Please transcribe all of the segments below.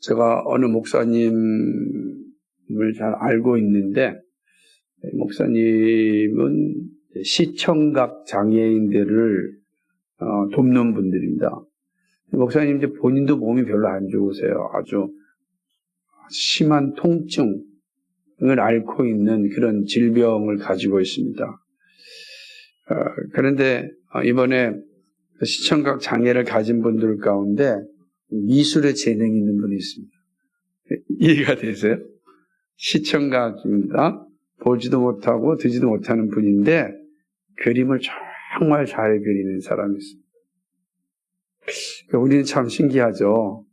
제가 어느 목사님을 잘 알고 있는데, 목사님은 시청각 장애인들을 돕는 분들입니다. 목사님 이제 본인도 몸이 별로 안 좋으세요. 아주 심한 통증을 앓고 있는 그런 질병을 가지고 있습니다. 그런데 이번에 시청각 장애를 가진 분들 가운데 미술에 재능이 있는 분이 있습니다. 이해가 되세요? 시청각입니다. 보지도 못하고 듣지도 못하는 분인데 그림을 정말 잘 그리는 사람이 있습니다. 우리는 참 신기하죠.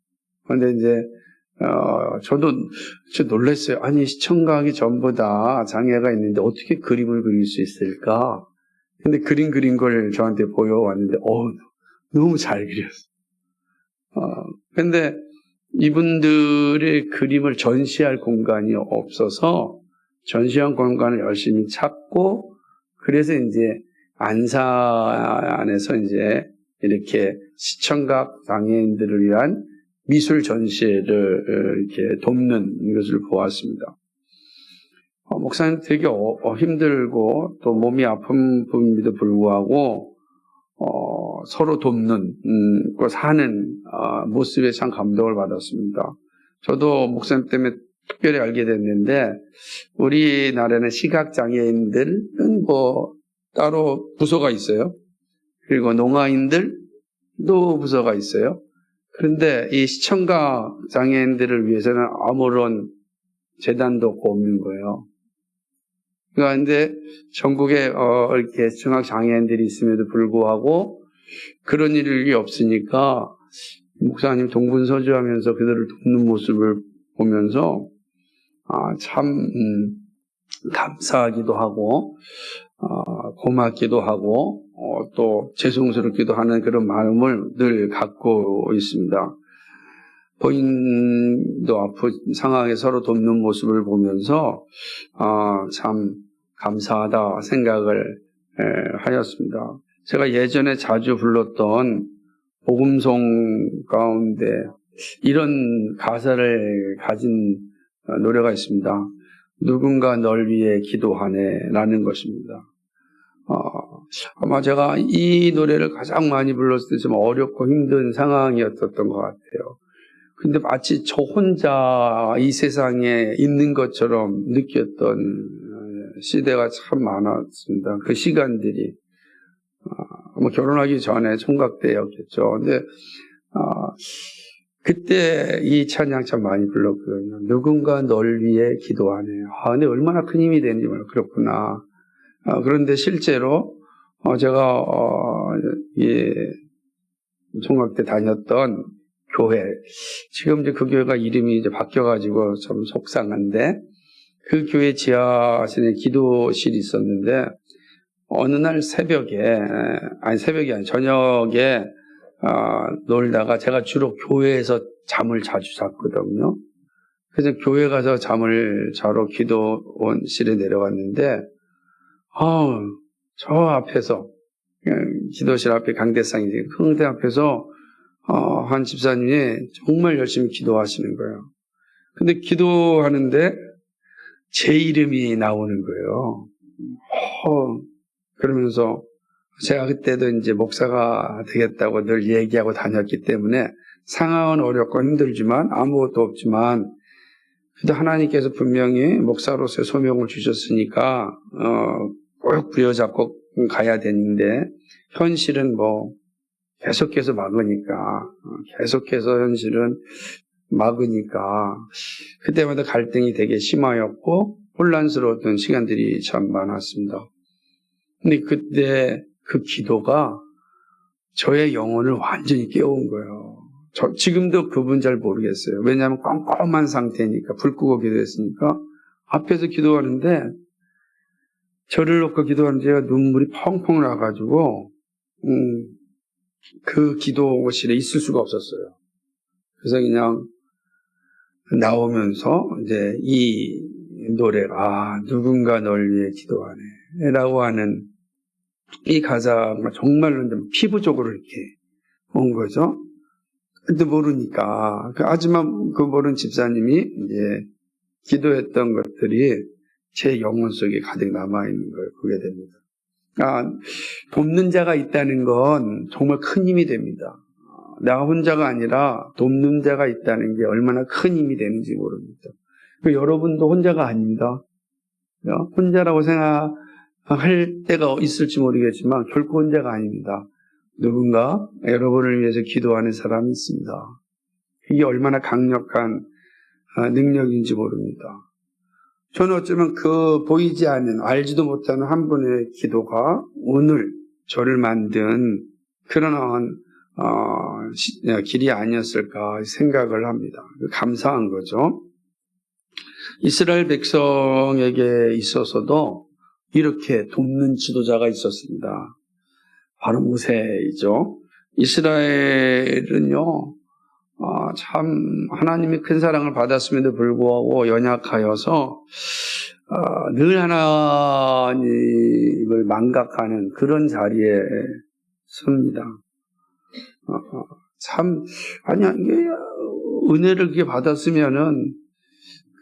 그런데 이제 저도 놀랐어요. 아니, 시청각이 전부 다 장애가 있는데 어떻게 그림을 그릴 수 있을까? 근데 그린 걸 저한테 보여왔는데 너무 잘 그렸어요. 근데 이분들의 그림을 전시할 공간이 없어서 전시한 공간을 열심히 찾고, 그래서 이제 안산에서 이제 이렇게 시청각 장애인들을 위한 미술 전시회를 이렇게 돕는 것을 보았습니다. 목사님 되게 힘들고 또 몸이 아픈 분임에도 불구하고 서로 돕는 사는 모습에 참 감동을 받았습니다. 저도 목사님 때문에 특별히 알게 됐는데, 우리나라는 시각장애인들은 따로 부서가 있어요. 그리고 농아인들도 부서가 있어요. 그런데 이 시청각 장애인들을 위해서는 아무런 재단도 없는 거예요. 그런데 전국에 이렇게 시청각 장애인들이 있음에도 불구하고 그런 일이 없으니까 목사님 동분서주하면서 그들을 돕는 모습을 보면서 참 감사하기도 하고 고맙기도 하고 또 죄송스럽기도 하는 그런 마음을 늘 갖고 있습니다. 본인도 아픈 상황에 서로 돕는 모습을 보면서 참 감사하다 생각을 하였습니다. 제가 예전에 자주 불렀던 복음송 가운데 이런 가사를 가진 노래가 있습니다. 누군가 널 위해 기도하네 라는 것입니다. 아마 제가 이 노래를 가장 많이 불렀을 때 좀 어렵고 힘든 상황이었던 것 같아요. 근데 마치 저 혼자 이 세상에 있는 것처럼 느꼈던 시대가 참 많았습니다. 그 시간들이 결혼하기 전에 총각 때였겠죠. 근데 그때 이 찬양 참 많이 불렀거든요. 누군가 널 위해 기도하네. 근데 얼마나 큰 힘이 되는지 몰라. 그렇구나. 그런데 실제로 제가 총각 때 다녔던 교회, 지금 이제 그 교회가 이름이 이제 바뀌어가지고 좀 속상한데, 그 교회 지하실에 기도실이 있었는데, 어느 날 새벽이 아니 저녁에 놀다가 제가 주로 교회에서 잠을 자주 잤거든요. 그래서 교회 가서 잠을 자러 기도실에 내려갔는데, 저 앞에서, 기도실 앞에 강대상이 큰 데 앞에서 한 집사님이 정말 열심히 기도하시는 거예요. 근데 기도하는데 제 이름이 나오는 거예요. 그러면서 제가 그때도 이제 목사가 되겠다고 늘 얘기하고 다녔기 때문에 상황은 어렵고 힘들지만 아무것도 없지만 그래도 하나님께서 분명히 목사로서의 소명을 주셨으니까 꼭 부여잡고 가야 되는데 현실은 계속해서 현실은 막으니까 그때마다 갈등이 되게 심하였고 혼란스러웠던 시간들이 참 많았습니다. 근데 그때 그 기도가 저의 영혼을 완전히 깨운 거예요. 지금도 그분 잘 모르겠어요. 왜냐하면 깜깜한 상태니까, 불 끄고 기도했으니까. 앞에서 기도하는데 저를 놓고 기도하는데 제가 눈물이 펑펑 나가지고 그 기도실에 있을 수가 없었어요. 그래서 그냥 나오면서 이제 이 노래가 누군가 널 위해 기도하네 라고 하는 이 가사가 정말로 피부적으로 이렇게 온 거죠. 근데 모르니까. 하지만 그 모르는 집사님이 이제 기도했던 것들이 제 영혼 속에 가득 남아있는 거예요. 그게 됩니다. 돕는 자가 있다는 건 정말 큰 힘이 됩니다. 나 혼자가 아니라 돕는 자가 있다는 게 얼마나 큰 힘이 되는지 모릅니다. 여러분도 혼자가 아닙니다. 혼자라고 생각할 때가 있을지 모르겠지만 결코 혼자가 아닙니다. 누군가 여러분을 위해서 기도하는 사람이 있습니다. 이게 얼마나 강력한 능력인지 모릅니다. 저는 어쩌면 그 보이지 않는, 알지도 못하는 한 분의 기도가 오늘 저를 만든 그런 길이 아니었을까 생각을 합니다. 감사한 거죠. 이스라엘 백성에게 있어서도 이렇게 돕는 지도자가 있었습니다. 바로 모세이죠. 이스라엘은요, 참 하나님의 큰 사랑을 받았음에도 불구하고 연약하여서 늘 하나님을 망각하는 그런 자리에 섭니다. 이게 은혜를 그렇게 받았으면은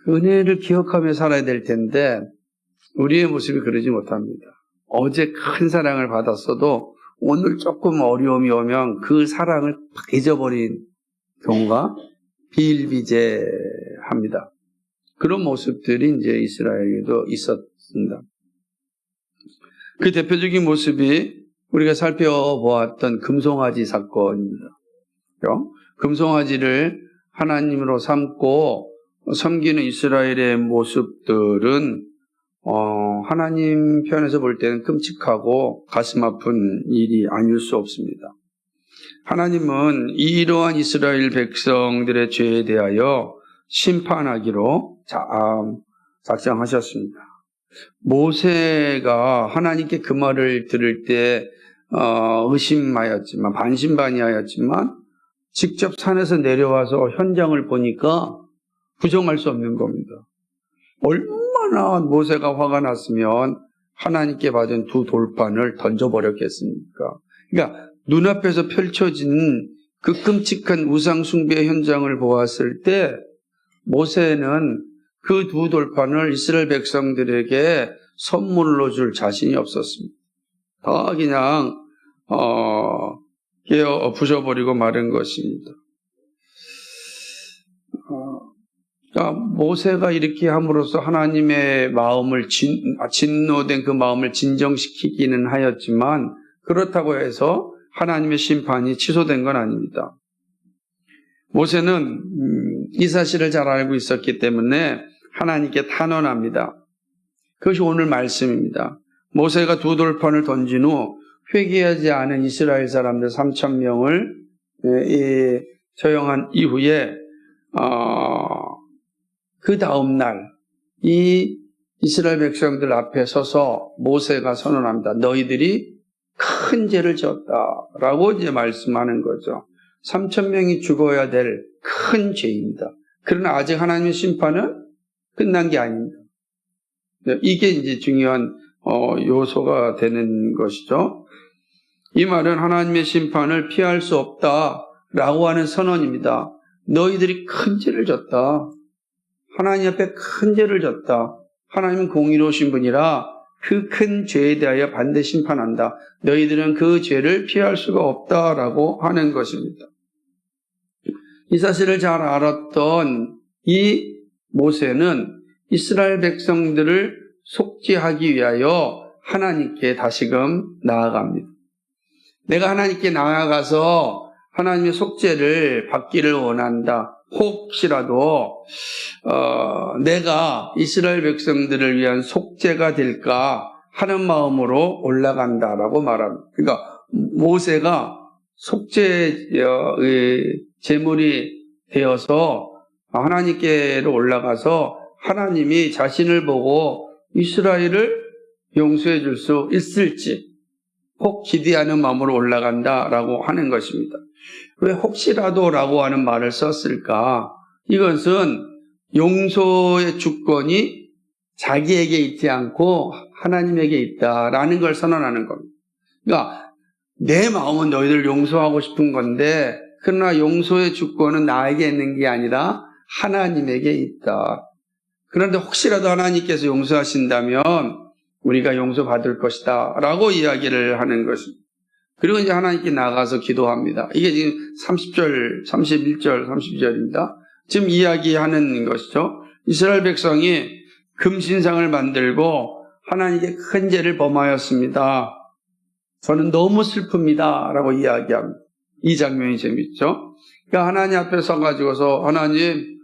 그 은혜를 기억하며 살아야 될 텐데 우리의 모습이 그러지 못합니다. 어제 큰 사랑을 받았어도 오늘 조금 어려움이 오면 그 사랑을 잊어버린 경우가 비일비재합니다. 그런 모습들이 이제 이스라엘에도 있었습니다. 그 대표적인 모습이 우리가 살펴보았던 금송아지 사건입니다. 금송아지를 하나님으로 삼고 섬기는 이스라엘의 모습들은 하나님 편에서 볼 때는 끔찍하고 가슴 아픈 일이 아닐 수 없습니다. 하나님은 이러한 이스라엘 백성들의 죄에 대하여 심판하기로 작정하셨습니다. 모세가 하나님께 그 말을 들을 때 의심하였지만 반신반의하였지만 직접 산에서 내려와서 현장을 보니까 부정할 수 없는 겁니다. 얼마나 모세가 화가 났으면 하나님께 받은 두 돌판을 던져버렸겠습니까? 그러니까 눈앞에서 펼쳐진 그 끔찍한 우상 숭배 현장을 보았을 때 모세는 그 두 돌판을 이스라엘 백성들에게 선물로 줄 자신이 없었습니다. 다 그냥 깨어 부셔버리고 마른 것입니다. 모세가 이렇게 함으로써 하나님의 마음을 진노된 그 마음을 진정시키기는 하였지만 그렇다고 해서 하나님의 심판이 취소된 건 아닙니다. 모세는 이 사실을 잘 알고 있었기 때문에 하나님께 탄원합니다. 그것이 오늘 말씀입니다. 모세가 두 돌판을 던진 후 회개하지 않은 이스라엘 사람들 3,000명을 처형한 이후에 그 다음 날 이 이스라엘 백성들 앞에 서서 모세가 선언합니다. 너희들이 큰 죄를 지었다라고 이제 말씀하는 거죠. 3,000명이 죽어야 될 큰 죄입니다. 그러나 아직 하나님의 심판은 끝난 게 아닙니다. 이게 이제 중요한 요소가 되는 것이죠. 이 말은 하나님의 심판을 피할 수 없다라고 하는 선언입니다. 너희들이 큰 죄를 졌다. 하나님 앞에 큰 죄를 졌다. 하나님은 공의로우신 분이라 그 큰 죄에 대하여 반드시 심판한다. 너희들은 그 죄를 피할 수가 없다라고 하는 것입니다. 이 사실을 잘 알았던 이 모세는 이스라엘 백성들을 속죄하기 위하여 하나님께 다시금 나아갑니다. 내가 하나님께 나아가서 하나님의 속죄를 받기를 원한다. 혹시라도 내가 이스라엘 백성들을 위한 속죄가 될까 하는 마음으로 올라간다라고 말합니다. 그러니까 모세가 속죄의 제물이 되어서 하나님께로 올라가서 하나님이 자신을 보고 이스라엘을 용서해 줄 수 있을지 혹 기대하는 마음으로 올라간다라고 하는 것입니다. 왜 혹시라도라고 하는 말을 썼을까? 이것은 용서의 주권이 자기에게 있지 않고 하나님에게 있다라는 걸 선언하는 겁니다. 그러니까 내 마음은 너희들 용서하고 싶은 건데 그러나 용서의 주권은 나에게 있는 게 아니라 하나님에게 있다. 그런데 혹시라도 하나님께서 용서하신다면 우리가 용서받을 것이다 라고 이야기를 하는 것입니다. 그리고 이제 하나님께 나가서 기도합니다. 이게 지금 30절, 31절, 32절입니다. 지금 이야기하는 것이죠. 이스라엘 백성이 금신상을 만들고 하나님께 큰 죄를 범하였습니다. 저는 너무 슬픕니다 라고 이야기합니다. 이 장면이 재밌죠. 그러니까 하나님 앞에 서가지고서 하나님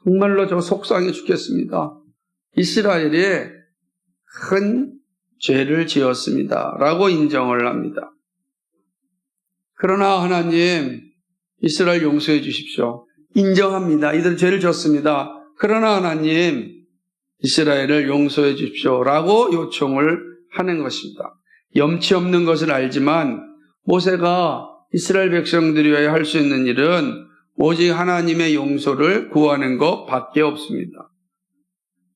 정말로 저 속상해 죽겠습니다. 이스라엘이 큰 죄를 지었습니다 라고 인정을 합니다. 그러나 하나님 이스라엘 용서해 주십시오. 인정합니다. 이들 죄를 졌습니다. 그러나 하나님 이스라엘을 용서해 주십시오 라고 요청을 하는 것입니다. 염치 없는 것을 알지만 모세가 이스라엘 백성들이 위하여 할 수 있는 일은 오직 하나님의 용서를 구하는 것밖에 없습니다.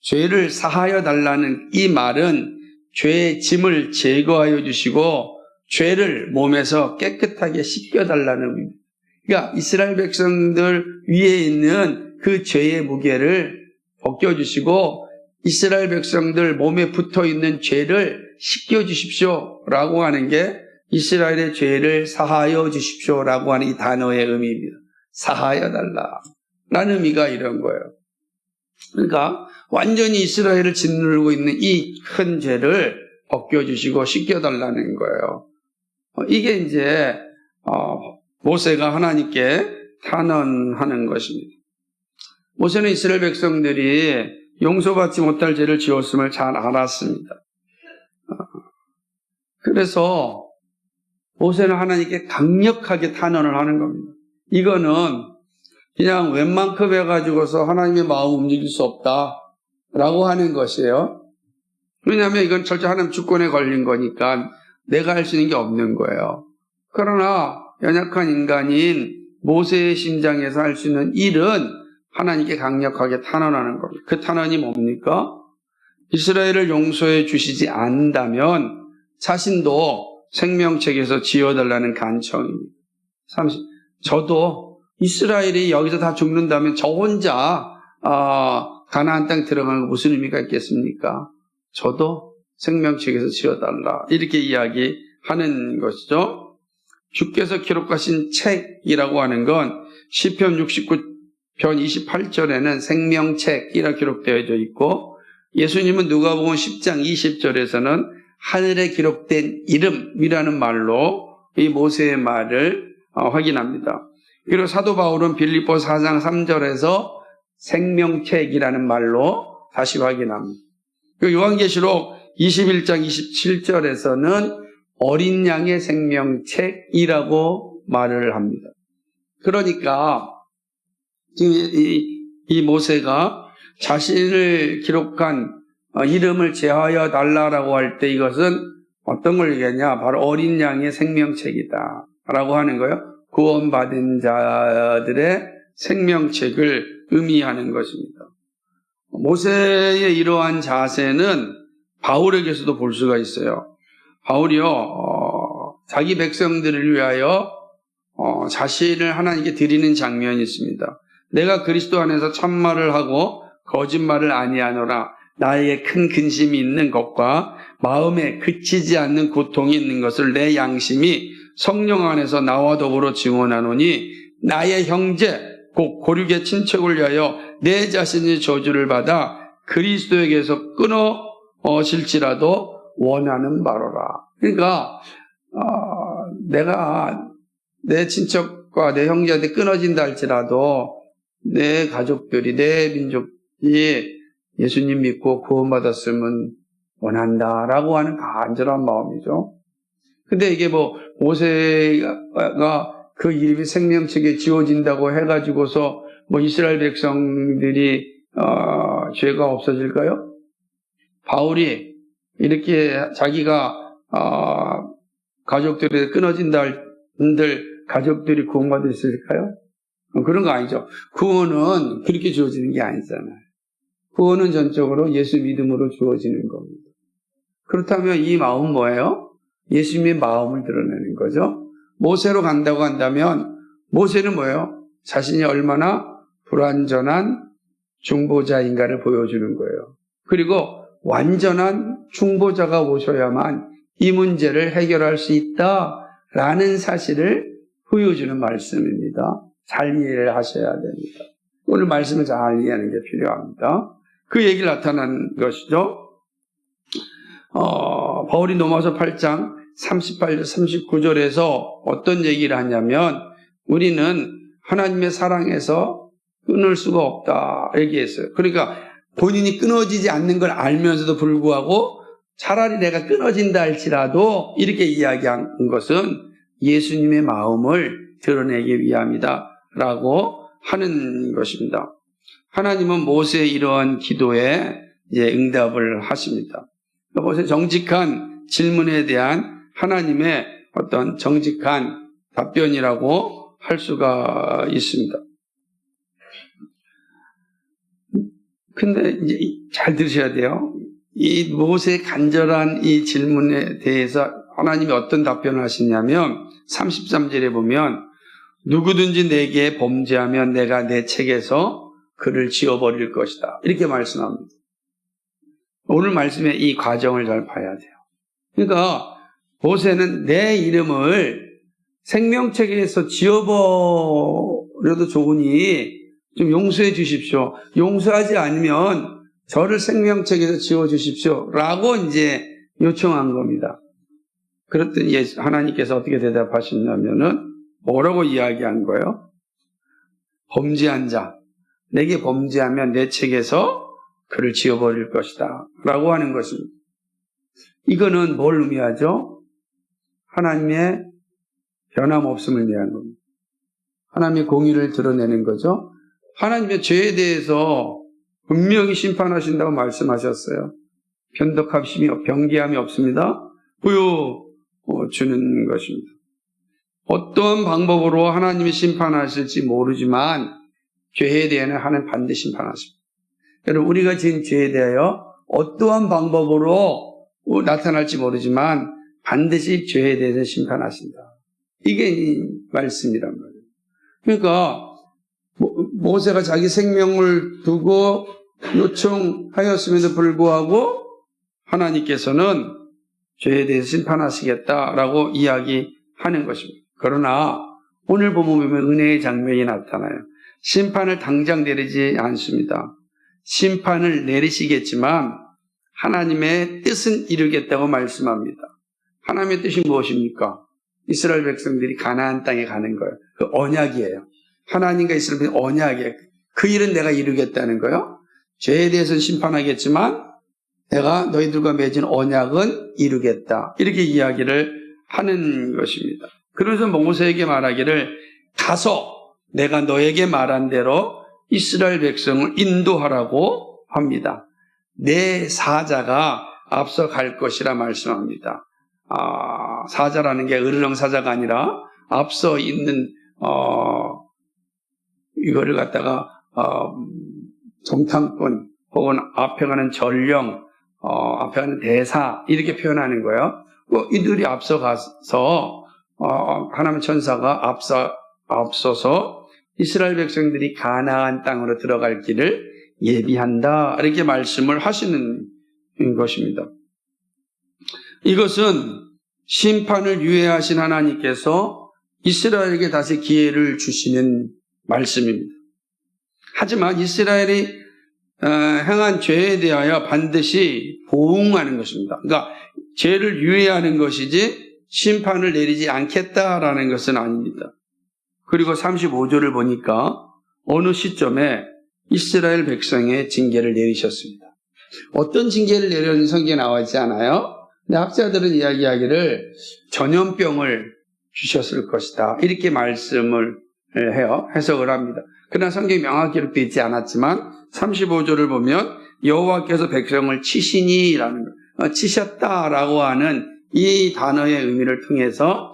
죄를 사하여 달라는 이 말은 죄의 짐을 제거하여 주시고 죄를 몸에서 깨끗하게 씻겨달라는 의미입니다. 그러니까 이스라엘 백성들 위에 있는 그 죄의 무게를 벗겨주시고 이스라엘 백성들 몸에 붙어있는 죄를 씻겨주십시오 라고 하는 게 이스라엘의 죄를 사하여 주십시오라고 하는 이 단어의 의미입니다. 사하여 달라라는 의미가 이런 거예요. 그러니까 완전히 이스라엘을 짓누르고 있는 이 큰 죄를 벗겨주시고 씻겨달라는 거예요. 이게 이제 모세가 하나님께 탄원하는 것입니다. 모세는 이스라엘 백성들이 용서받지 못할 죄를 지었음을 잘 알았습니다. 그래서 모세는 하나님께 강력하게 탄원을 하는 겁니다. 이거는 그냥 웬만큼 해가지고서 하나님의 마음 움직일 수 없다라고 하는 것이에요. 왜냐하면 이건 철저히 하나님 주권에 걸린 거니까 내가 할 수 있는 게 없는 거예요. 그러나 연약한 인간인 모세의 심장에서 할 수 있는 일은 하나님께 강력하게 탄원하는 겁니다. 그 탄원이 뭡니까? 이스라엘을 용서해 주시지 않는다면 자신도 생명책에서 지어달라는 간청입니다. 30. 저도 이스라엘이 여기서 다 죽는다면 저 혼자 가나안 땅 들어가는 거 무슨 의미가 있겠습니까? 저도 생명책에서 지어달라 이렇게 이야기하는 것이죠. 주께서 기록하신 책이라고 하는 건 시편 69편 28절에는 생명책이라 기록되어져 있고 예수님은 누가복음 10장 20절에서는 하늘에 기록된 이름이라는 말로 이 모세의 말을 확인합니다. 그리고 사도 바울은 빌립보 4장 3절에서 생명책이라는 말로 다시 확인합니다. 그리고 요한계시록 21장 27절에서는 어린 양의 생명책이라고 말을 합니다. 그러니까 지금 이 모세가 자신을 기록한 이름을 제하여 달라라고 할 때 이것은 어떤 걸 얘기하냐? 바로 어린 양의 생명책이다 라고 하는 거예요. 구원받은 자들의 생명책을 의미하는 것입니다. 모세의 이러한 자세는 바울에게서도 볼 수가 있어요. 바울이요, 자기 백성들을 위하여 자신을 하나님께 드리는 장면이 있습니다. 내가 그리스도 안에서 참말을 하고 거짓말을 아니하노라. 나에게 큰 근심이 있는 것과 마음에 그치지 않는 고통이 있는 것을 내 양심이 성령 안에서 나와 더불어 증언하노니 나의 형제 곧 고륙의 친척을 위하여 내 자신이 저주를 받아 그리스도에게서 끊어질지라도 원하는 바로라. 그러니까 내가 내 친척과 내 형제한테 끊어진다 할지라도 내 가족들이 내 민족이 예수님 믿고 구원받았으면 원한다라고 하는 간절한 마음이죠. 근데 이게 모세가 그 이름이 생명책에 지워진다고 해가지고서 이스라엘 백성들이 죄가 없어질까요? 바울이 이렇게 자기가 가족들이 끊어진다 한들 가족들이 구원받을 수 있을까요? 그런 거 아니죠. 구원은 그렇게 주어지는 게 아니잖아요. 구원은 전적으로 예수 믿음으로 주어지는 겁니다. 그렇다면 이 마음은 뭐예요? 예수님의 마음을 드러내는 거죠. 모세로 간다고 한다면 모세는 뭐예요? 자신이 얼마나 불완전한 중보자인가를 보여주는 거예요. 그리고 완전한 중보자가 오셔야만 이 문제를 해결할 수 있다라는 사실을 보여주는 말씀입니다. 잘 이해를 하셔야 됩니다. 오늘 말씀을 잘 이해하는 게 필요합니다. 그 얘기를 나타난 것이죠. 바울이 로마서 8장 38절 39절에서 어떤 얘기를 하냐면 우리는 하나님의 사랑에서 끊을 수가 없다 얘기했어요. 그러니까 본인이 끊어지지 않는 걸 알면서도 불구하고 차라리 내가 끊어진다 할지라도 이렇게 이야기한 것은 예수님의 마음을 드러내기 위함이다 라고 하는 것입니다. 하나님은 모세의 이러한 기도에 응답을 하십니다. 모세의 정직한 질문에 대한 하나님의 어떤 정직한 답변이라고 할 수가 있습니다. 근데 이제 잘 들으셔야 돼요. 이 모세의 간절한 이 질문에 대해서 하나님이 어떤 답변을 하시냐면 33절에 보면 누구든지 내게 범죄하면 내가 내 책에서 그를 지워버릴 것이다. 이렇게 말씀합니다. 오늘 말씀의 이 과정을 잘 봐야 돼요. 그러니까 모세는 내 이름을 생명책에서 지워버려도 좋으니 좀 용서해 주십시오. 용서하지 않으면 저를 생명책에서 지워주십시오. 라고 이제 요청한 겁니다. 그랬더니 하나님께서 어떻게 대답하셨냐면은 뭐라고 이야기한 거예요? 범죄한 자, 내게 범죄하면 내 책에서 그를 지워버릴 것이다. 라고 하는 것입니다. 이거는 뭘 의미하죠? 하나님의 변함없음을 의미하는 겁니다. 하나님의 공의를 드러내는 거죠. 하나님의 죄에 대해서 분명히 심판하신다고 말씀하셨어요. 변기함이 없습니다. 보여주는 것입니다. 어떤 방법으로 하나님이 심판하실지 모르지만 죄에 대해서는 하나님 반드시 심판하십니다. 여러분 우리가 지은 죄에 대하여 어떠한 방법으로 나타날지 모르지만 반드시 죄에 대해서 심판하신다. 이게 이 말씀이란 말이에요. 그러니까 모세가 자기 생명을 두고 요청하였음에도 불구하고 하나님께서는 죄에 대해서 심판하시겠다라고 이야기하는 것입니다. 그러나 오늘 보면 은혜의 장면이 나타나요. 심판을 당장 내리지 않습니다. 심판을 내리시겠지만 하나님의 뜻은 이루겠다고 말씀합니다. 하나님의 뜻이 무엇입니까? 이스라엘 백성들이 가나안 땅에 가는 거예요. 그 언약이에요. 하나님과 이스라엘 백성이 언약이에요. 그 일은 내가 이루겠다는 거예요. 죄에 대해서는 심판하겠지만 내가 너희들과 맺은 언약은 이루겠다. 이렇게 이야기를 하는 것입니다. 그래서 모세에게 말하기를 가서 내가 너에게 말한 대로 이스라엘 백성을 인도하라고 합니다. 내 사자가 앞서 갈 것이라 말씀합니다. 사자라는 게 으르렁 사자가 아니라 앞서 있는 이거를 갖다가 정탐꾼 혹은 앞에 가는 전령, 앞에 가는 대사 이렇게 표현하는 거예요. 이들이 앞서 가서 하나님의 천사가 앞서서 이스라엘 백성들이 가나안 땅으로 들어갈 길을 예비한다. 이렇게 말씀을 하시는 것입니다. 이것은 심판을 유예하신 하나님께서 이스라엘에게 다시 기회를 주시는 말씀입니다. 하지만 이스라엘이 행한 죄에 대하여 반드시 보응하는 것입니다. 그러니까 죄를 유예하는 것이지 심판을 내리지 않겠다라는 것은 아닙니다. 그리고 35절을 보니까 어느 시점에 이스라엘 백성의 징계를 내리셨습니다. 어떤 징계를 내렸는지 성경에 나와 있지 않아요? 근데 학자들은 이야기하기를 전염병을 주셨을 것이다. 이렇게 말씀을 해요. 해석을 합니다. 그러나 성경이 명확히 기록되어 있지 않았지만 35절을 보면 여호와께서 백성을 치시니라는 거, 치셨다라고 하는 이 단어의 의미를 통해서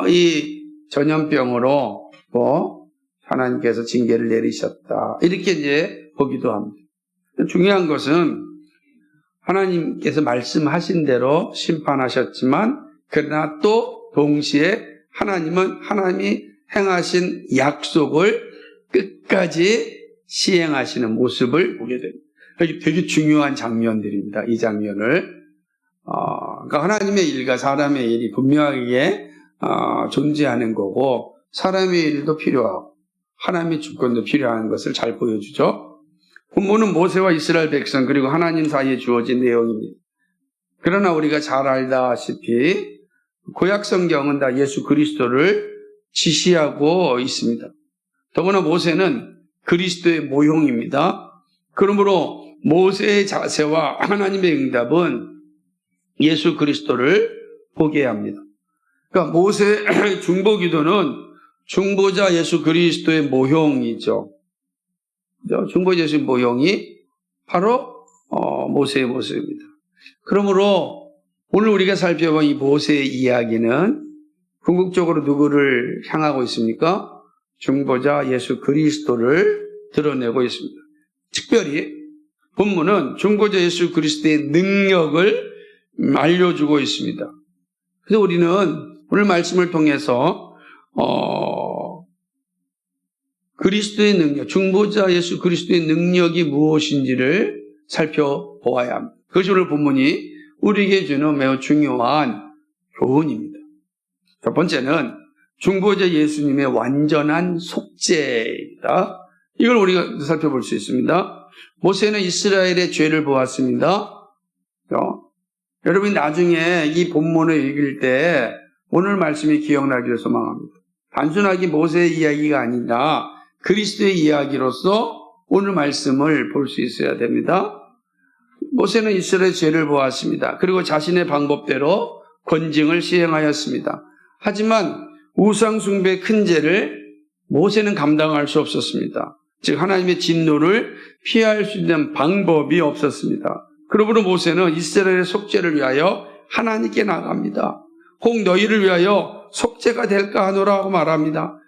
이 전염병으로 하나님께서 징계를 내리셨다. 이렇게 이제 보기도 합니다. 중요한 것은 하나님께서 말씀하신 대로 심판하셨지만 그러나 또 동시에 하나님이 행하신 약속을 끝까지 시행하시는 모습을 보게 됩니다. 이게 되게 중요한 장면들입니다. 이 장면을. 그러니까 하나님의 일과 사람의 일이 분명하게 존재하는 거고, 사람의 일도 필요하고 하나님의 주권도 필요한 것을 잘 보여주죠. 본문은 모세와 이스라엘 백성 그리고 하나님 사이에 주어진 내용입니다. 그러나 우리가 잘 알다시피 구약 성경은 다 예수 그리스도를 지시하고 있습니다. 더구나 모세는 그리스도의 모형입니다. 그러므로 모세의 자세와 하나님의 응답은 예수 그리스도를 보게 합니다. 그러니까 모세의 중보기도는 중보자 예수 그리스도의 모형이죠. 중보자 예수의 모형이 바로 모세의 모습입니다. 그러므로 오늘 우리가 살펴본 이 모세의 이야기는 궁극적으로 누구를 향하고 있습니까? 중보자 예수 그리스도를 드러내고 있습니다. 특별히 본문은 중보자 예수 그리스도의 능력을 알려주고 있습니다. 그래서 우리는 오늘 말씀을 통해서 그리스도의 능력, 중보자 예수 그리스도의 능력이 무엇인지를 살펴보아야 합니다. 그것이 오늘 본문이 우리에게 주는 매우 중요한 교훈입니다. 첫 번째는 중보자 예수님의 완전한 속죄입니다. 이걸 우리가 살펴볼 수 있습니다. 모세는 이스라엘의 죄를 보았습니다. 여러분이 나중에 이 본문을 읽을 때 오늘 말씀이 기억나기를 소망합니다. 단순하게 모세의 이야기가 아니라 그리스도의 이야기로서 오늘 말씀을 볼 수 있어야 됩니다. 모세는 이스라엘의 죄를 보았습니다. 그리고 자신의 방법대로 권징을 시행하였습니다. 하지만 우상 숭배의 큰 죄를 모세는 감당할 수 없었습니다. 즉 하나님의 진노를 피할 수 있는 방법이 없었습니다. 그러므로 모세는 이스라엘의 속죄를 위하여 하나님께 나갑니다. 혹 너희를 위하여 속죄가 될까 하노라 하고 말합니다.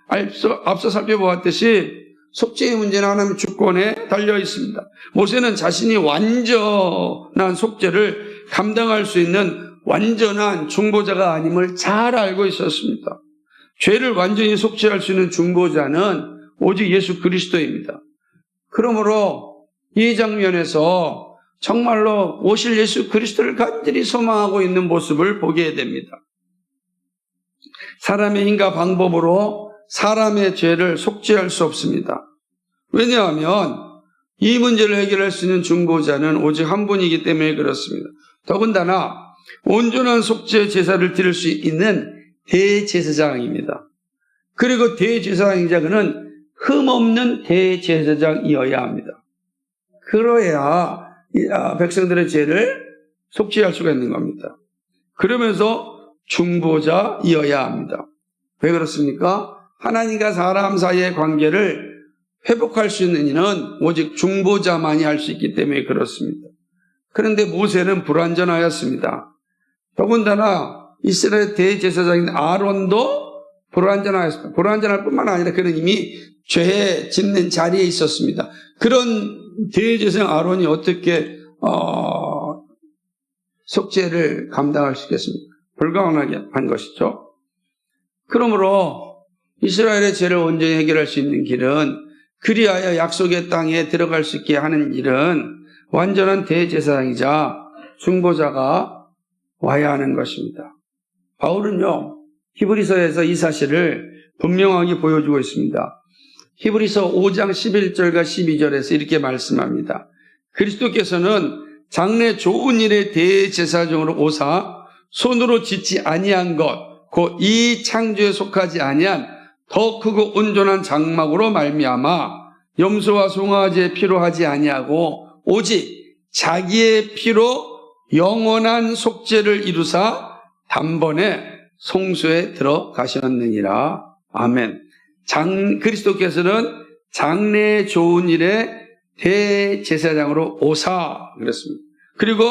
앞서 살펴보았듯이 속죄의 문제는 하나님의 주권에 달려 있습니다. 모세는 자신이 완전한 속죄를 감당할 수 있는 완전한 중보자가 아님을 잘 알고 있었습니다. 죄를 완전히 속죄할 수 있는 중보자는 오직 예수 그리스도입니다. 그러므로 이 장면에서 정말로 오실 예수 그리스도를 간절히 소망하고 있는 모습을 보게 됩니다. 사람의 힘과 방법으로 사람의 죄를 속죄할 수 없습니다. 왜냐하면 이 문제를 해결할 수 있는 중보자는 오직 한 분이기 때문에 그렇습니다. 더군다나 온전한 속죄 제사를 드릴 수 있는 대제사장입니다. 그리고 대제사장이자 그는 흠없는 대제사장이어야 합니다. 그러야 백성들의 죄를 속죄할 수가 있는 겁니다. 그러면서 중보자이어야 합니다. 왜 그렇습니까? 하나님과 사람 사이의 관계를 회복할 수 있는 이는 오직 중보자만이 할 수 있기 때문에 그렇습니다. 그런데 모세는 불완전하였습니다. 더군다나 이스라엘 대제사장인 아론도 불완전하였습니다. 불완전할 뿐만 아니라 그는 이미 죄 짓는 자리에 있었습니다. 그런 대제사장 아론이 어떻게 속죄를 감당할 수 있겠습니까? 불가능하게 한 것이죠. 그러므로 이스라엘의 죄를 온전히 해결할 수 있는 길은, 그리하여 약속의 땅에 들어갈 수 있게 하는 일은 완전한 대제사장이자 중보자가 와야 하는 것입니다. 바울은요, 히브리서에서 이 사실을 분명하게 보여주고 있습니다. 히브리서 5장 11절과 12절에서 이렇게 말씀합니다. 그리스도께서는 장래 좋은 일의 대제사장으로 오사 손으로 짓지 아니한 것, 곧 이 창조에 속하지 아니한 더 크고 온전한 장막으로 말미암아 염소와 송아지의 피로 하지 아니하고 오직 자기의 피로 영원한 속죄를 이루사 단번에 송수에 들어가셨느니라. 아멘. 그리스도께서는 장래 좋은 일의 대제사장으로 오사 그랬습니다. 그리고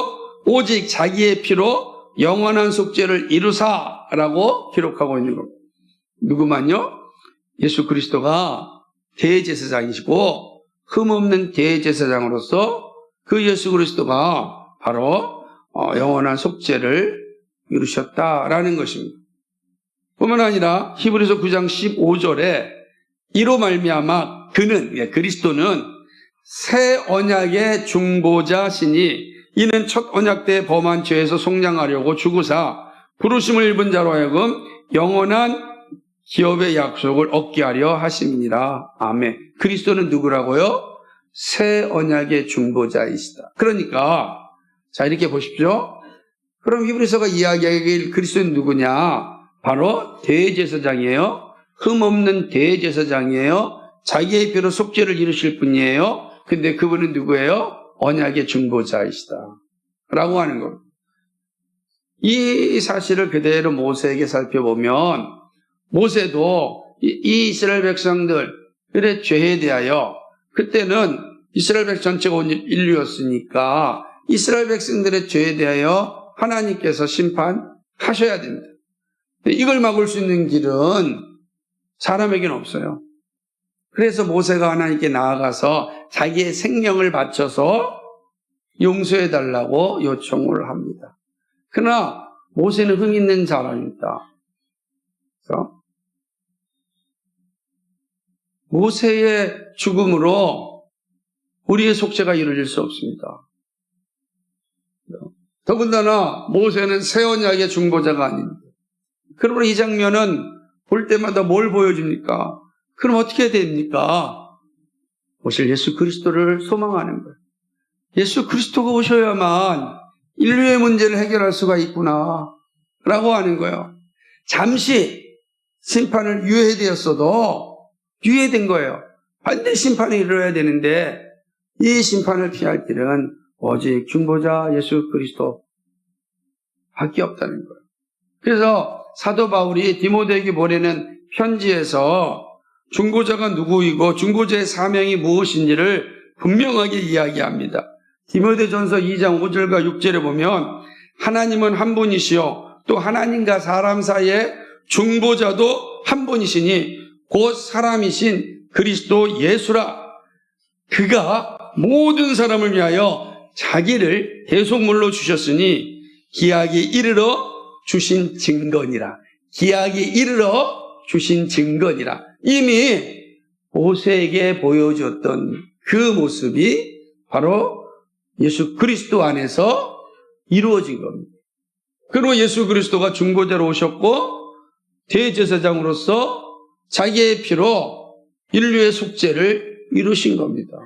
오직 자기의 피로 영원한 속죄를 이루사라고 기록하고 있는 겁니다. 누구만요? 예수 그리스도가 대제사장이시고 흠없는 대제사장으로서 그 예수 그리스도가 바로 영원한 속죄를 이루셨다라는 것입니다. 뿐만 아니라 히브리서 9장 15절에 이로 말미암아 그는, 그리스도는 새 언약의 중보자시니 이는 첫 언약 때 범한 죄에서 속량하려고 죽으사 부르심을 입은 자로 하여금 영원한 기업의 약속을 얻게 하려 하심이니라. 아멘. 그리스도는 누구라고요? 새 언약의 중보자이시다. 그러니까 자, 이렇게 보십시오. 그럼 히브리서가 이야기하길 그리스도는 누구냐? 바로 대제사장이에요. 흠없는 대제사장이에요. 자기의 피로 속죄를 이루실 분이에요. 근데 그분은 누구예요? 언약의 중보자이시다 라고 하는 겁니다. 이 사실을 그대로 모세에게 살펴보면 모세도 이 이스라엘 백성들의 죄에 대하여, 그때는 이스라엘 백성 전체가 온 인류였으니까 이스라엘 백성들의 죄에 대하여 하나님께서 심판하셔야 됩니다. 이걸 막을 수 있는 길은 사람에게는 없어요. 그래서 모세가 하나님께 나아가서 자기의 생명을 바쳐서 용서해달라고 요청을 합니다. 그러나 모세는 흥 있는 사람입니다. 그래서 모세의 죽음으로 우리의 속죄가 이루어질 수 없습니다. 더군다나 모세는 새 언약의 중보자가 아닙니다. 그러므로 이 장면은 볼 때마다 뭘 보여줍니까? 그럼 어떻게 됩니까? 오실 예수 그리스도를 소망하는 거예요. 예수 그리스도가 오셔야만 인류의 문제를 해결할 수가 있구나 라고 하는 거예요. 잠시 심판을 유예되었어도 유예된 거예요. 반드시 심판이 이루어야 되는데 이 심판을 피할 길은 오직 중보자 예수 그리스도 밖에 없다는 거예요. 그래서 사도 바울이 디모데에게 보내는 편지에서 중보자가 누구이고 중보자의 사명이 무엇인지를 분명하게 이야기합니다. 디모데전서 2장 5절과 6절에 보면 하나님은 한 분이시요 또 하나님과 사람 사이에 중보자도 한 분이시니 곧 사람이신 그리스도 예수라. 그가 모든 사람을 위하여 자기를 대속물로 주셨으니 기약에 이르러 주신 증거니라. 기약에 이르러 주신 증거니라. 이미 모세에게 보여줬던 그 모습이 바로 예수 그리스도 안에서 이루어진 겁니다. 그리고 예수 그리스도가 중보자로 오셨고 대제사장으로서 자기의 피로 인류의 속죄를 이루신 겁니다.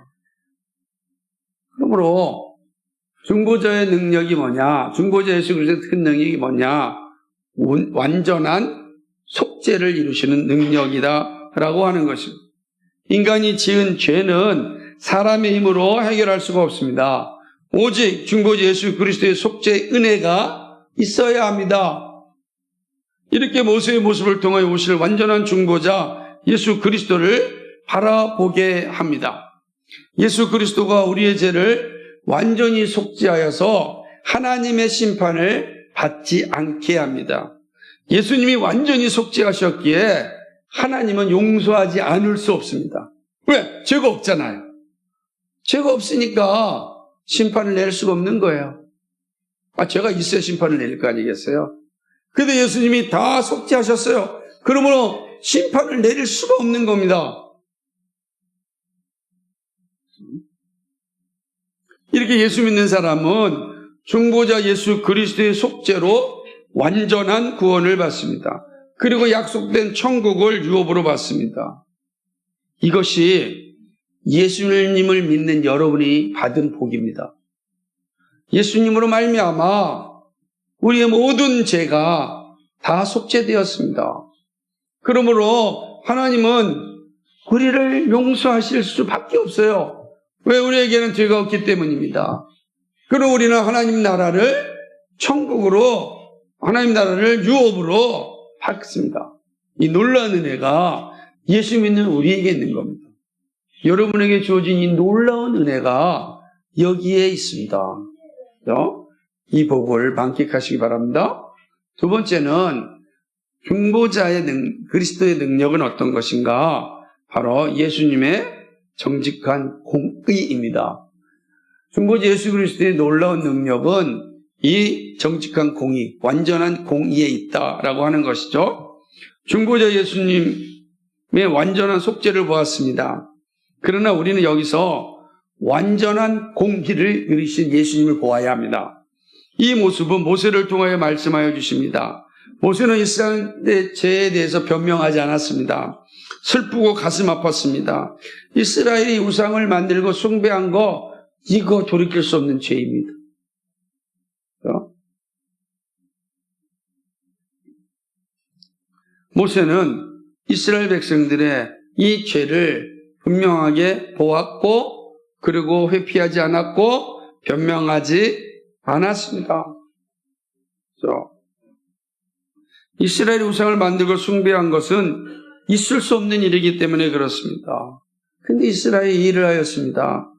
그러므로 중보자의 능력이 뭐냐? 중보자 예수 그리스도의 큰 능력이 뭐냐? 완전한 속죄를 이루시는 능력이다 라고 하는 것입니다. 인간이 지은 죄는 사람의 힘으로 해결할 수가 없습니다. 오직 중보자 예수 그리스도의 속죄의 은혜가 있어야 합니다. 이렇게 모세의 모습을 통하여 오실 완전한 중보자 예수 그리스도를 바라보게 합니다. 예수 그리스도가 우리의 죄를 완전히 속죄하여서 하나님의 심판을 받지 않게 합니다. 예수님이 완전히 속죄하셨기에 하나님은 용서하지 않을 수 없습니다. 왜? 죄가 없잖아요. 죄가 없으니까 심판을 낼 수가 없는 거예요. 죄가 있어야 심판을 내릴 거 아니겠어요? 그런데 예수님이 다 속죄하셨어요. 그러므로 심판을 내릴 수가 없는 겁니다. 이렇게 예수 믿는 사람은 중보자 예수 그리스도의 속죄로 완전한 구원을 받습니다. 그리고 약속된 천국을 유업으로 받습니다. 이것이 예수님을 믿는 여러분이 받은 복입니다. 예수님으로 말미암아 우리의 모든 죄가 다 속죄되었습니다. 그러므로 하나님은 우리를 용서하실 수밖에 없어요. 왜? 우리에게는 죄가 없기 때문입니다. 그리고 우리는 하나님 나라를 천국으로, 하나님 나라를 유업으로 받습니다. 이 놀라운 은혜가 예수 믿는 우리에게 있는 겁니다. 여러분에게 주어진 이 놀라운 은혜가 여기에 있습니다. 이 복을 만끽하시기 바랍니다. 두 번째는 중보자의 그리스도의 능력은 어떤 것인가? 바로 예수님의 정직한 공의입니다. 중보자 예수 그리스도의 놀라운 능력은 이 정직한 공의, 완전한 공의에 있다라고 하는 것이죠. 중보자 예수님의 완전한 속죄를 보았습니다. 그러나 우리는 여기서 완전한 공의를 이루신 예수님을 보아야 합니다. 이 모습은 모세를 통하여 말씀하여 주십니다. 모세는 이스라엘의 죄에 대해서 변명하지 않았습니다. 슬프고 가슴 아팠습니다. 이스라엘이 우상을 만들고 숭배한 거, 이거 돌이킬 수 없는 죄입니다. 모세는 이스라엘 백성들의 이 죄를 분명하게 보았고, 그리고 회피하지 않았고, 변명하지 않았습니다. 이스라엘 우상을 만들고 숭배한 것은 있을 수 없는 일이기 때문에 그렇습니다. 근데 이스라엘이 일을 하였습니다.